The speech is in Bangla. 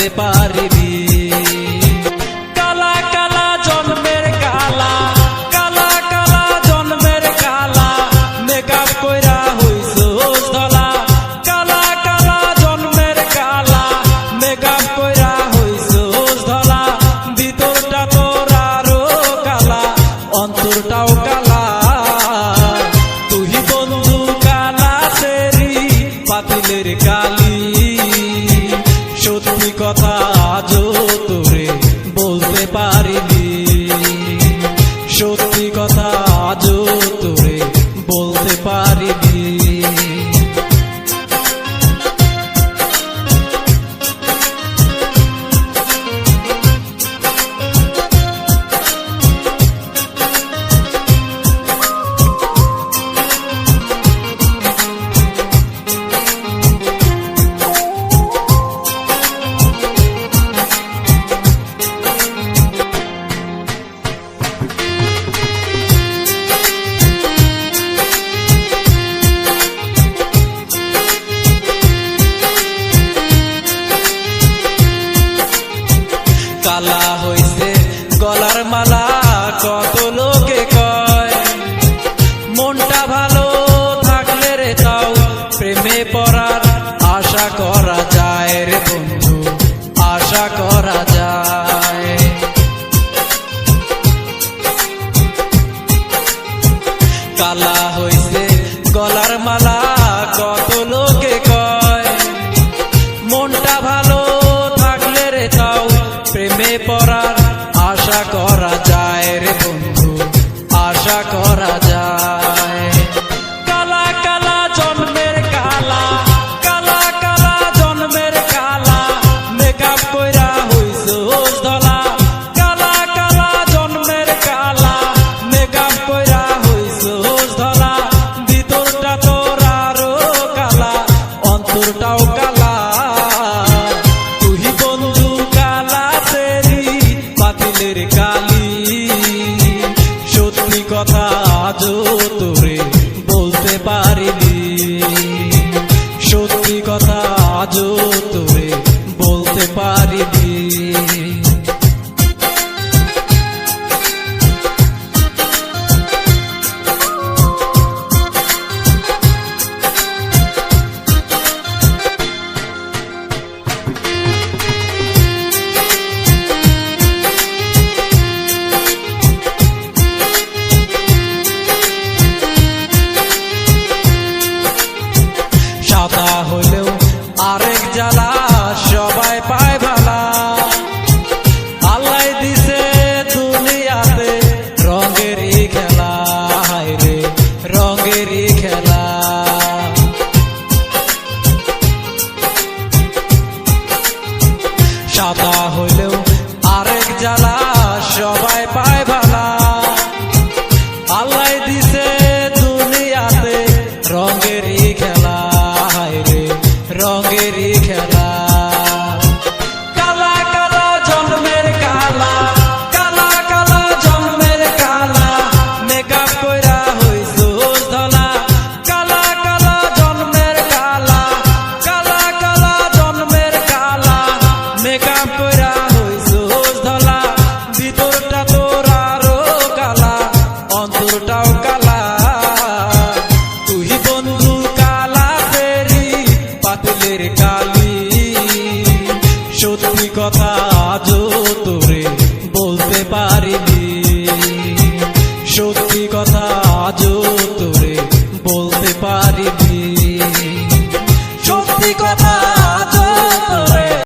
বলতে পারিনি। কালা কালা জন্মের কালা, কালা কালা জন্মের কালা, মেকআপ কইরা হইছস ধলা। কালা কালা জন্মের কালা, মেকআপ কইরা হইছস ধলা। ভিতরটা তোর আরো কালা, অন্তরটাও কালা। তুই বন্ধু কালা সেরি পাতিলের কালি। সত্যি কথা আজও তোরে বলতে পারিনি। সত্যি কথা আজও তোরে বলতে পারিনি। কালা হইছে গলার মালা, কত লোকে কয়। মনটা ভালো থাকলে রে তাও প্রেমে পড়ার আশা করা যায় রে বন্ধু, আশা করা যায়। কালা হইছে গলার মালা, কত লোকে কয়। মনটা ভালো থাকলে রে তাও প্রেমে পড়ার আশা করা যায় রে বন্ধু, আশা করা যায়। কালা কালা জন্মের কালা, কালা কালা জন্মের কালা, মেকআপ কইরা হইছস ধলা। কালা কালা জন্মের কালা, মেকআপ কইরা হইছস ধলা। ভিতরটা তোর আরো কালা, অন্তরটাও কালা। তুই বন্ধু কালা সেরি পাতিলের কালি। সত্যি কথা আজও তোরে বলতে পারিনি। সত্যি কথা আজও তোরে বলতে পারিনি। সাদা হলেও আরেক জ্বালা, সবাই পায় ভালা। আল্লাহ দিছে দুনিয়াতে রঙেরই খেলা, হায় রে রঙেরই খেলা। সাদা হলেও আরেক জ্বালা, সবাই পায় ভালা। আল্লাহ দিছে দুনিয়াতে রঙেরই খেলা, রঙেরই খেলা। কালা কালা জন্মের কালা, কালা কালা জন্মের কালা, মেকআপ কইরা হইছস ধলা। কালা কালা জন্মের কালা, কালা কালা জন্মের কালা, মেকআপ কইরা হইছস ধলা। ভিতরটা তোর আরো কালা, অন্তরটাও কালা। তুই বন্ধু কালা সেরি পাতিলের কালি। সত্যি কথা আজও তোরে বলতে পারিনি।